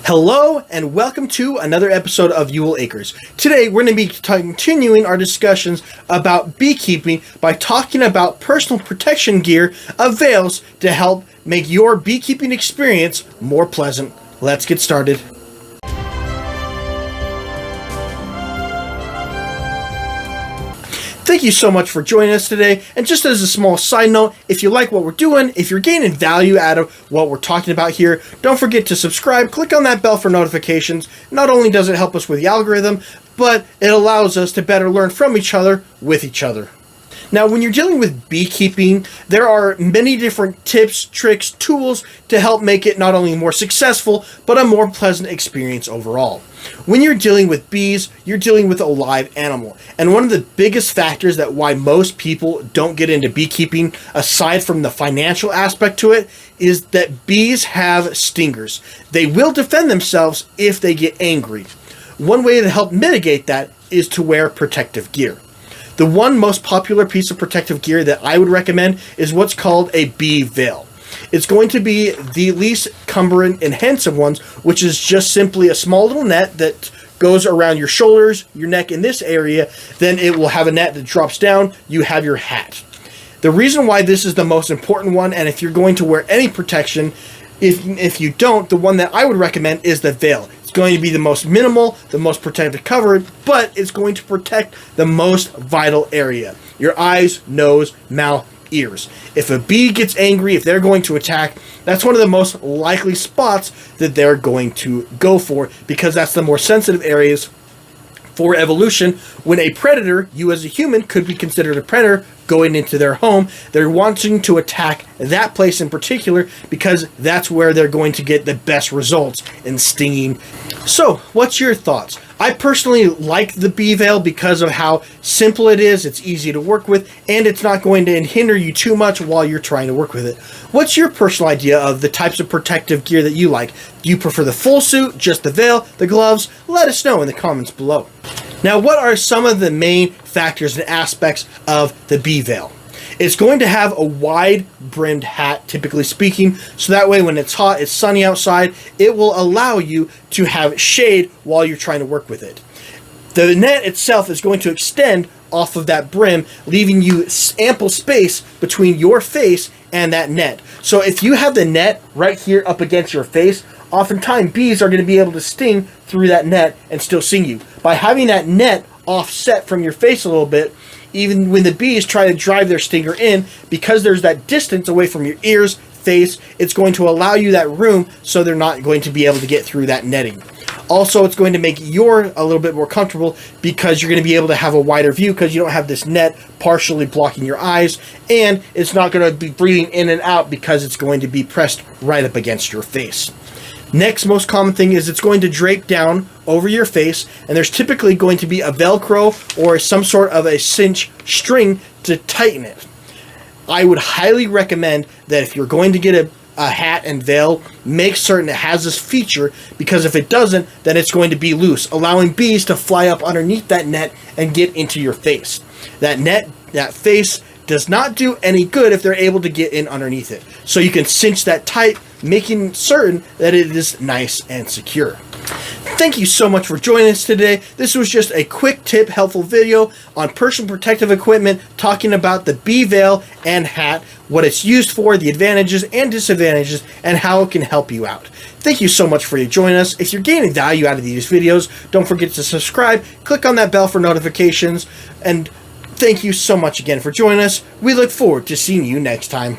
Hello and welcome to another episode of Ewell Acres. Today we're going to be continuing our discussions about beekeeping by talking about personal protection gear avails to help make your beekeeping experience more pleasant. Let's get started. Thank you so much for joining us today. And just as a small side note, if you like what we're doing, if you're gaining value out of what we're talking about here, don't forget to subscribe. Click on that bell for notifications. Not only does it help us with the algorithm, but it allows us to better learn from each other with each other. Now, when you're dealing with beekeeping, there are many different tips, tricks, tools to help make it not only more successful, but a more pleasant experience overall. When you're dealing with bees, you're dealing with a live animal. And one of the biggest factors that why most people don't get into beekeeping, aside from the financial aspect to it, is that bees have stingers. They will defend themselves if they get angry. One way to help mitigate that is to wear protective gear. The one most popular piece of protective gear that I would recommend is what's called a bee veil. It's going to be the least cumbersome and handsome ones, which is just simply a small little net that goes around your shoulders, your neck in this area. Then it will have a net that drops down. You have your hat. The reason why this is the most important one, and if you're going to wear any protection, if you don't, the one that I would recommend is the veil. Going to be the most minimal, the most protective coverage, but it's going to protect the most vital area. Your eyes, nose, mouth, ears. If a bee gets angry, if they're going to attack, that's one of the most likely spots that they're going to go for, because that's the more sensitive areas for evolution. When a predator, you as a human, could be considered a predator going into their home, they're wanting to attack that place in particular because that's where they're going to get the best results in stinging. So, what's your thoughts? I personally like the bee veil because of how simple it is, it's easy to work with, and it's not going to hinder you too much while you're trying to work with it. What's your personal idea of the types of protective gear that you like? Do you prefer the full suit, just the veil, the gloves? Let us know in the comments below. Now, what are some of the main factors and aspects of the bee veil? It's going to have a wide-brimmed hat, typically speaking, so that way when it's hot, it's sunny outside, it will allow you to have shade while you're trying to work with it. The net itself is going to extend off of that brim, leaving you ample space between your face and that net. So if you have the net right here up against your face, oftentimes bees are going to be able to sting through that net and still sting you. By having that net offset from your face a little bit, even when the bees try to drive their stinger in, because there's that distance away from your ears, face, it's going to allow you that room so they're not going to be able to get through that netting. Also, it's going to make your a little bit more comfortable because you're going to be able to have a wider view because you don't have this net partially blocking your eyes, and it's not going to be breathing in and out because it's going to be pressed right up against your face. Next most common thing is it's going to drape down over your face, and there's typically going to be a Velcro or some sort of a cinch string to tighten it. I would highly recommend that if you're going to get a hat and veil, make certain it has this feature, because if it doesn't, then it's going to be loose, allowing bees to fly up underneath that net and get into your face. That net, that face, does not do any good if they're able to get in underneath it. So you can cinch that tight, making certain that it is nice and secure. Thank you so much for joining us today. This was just a quick tip, helpful video on personal protective equipment, talking about the bee veil and hat, what it's used for, the advantages and disadvantages, and how it can help you out. Thank you so much for joining us. If you're gaining value out of these videos, don't forget to subscribe, click on that bell for notifications, and thank you so much again for joining us. We look forward to seeing you next time.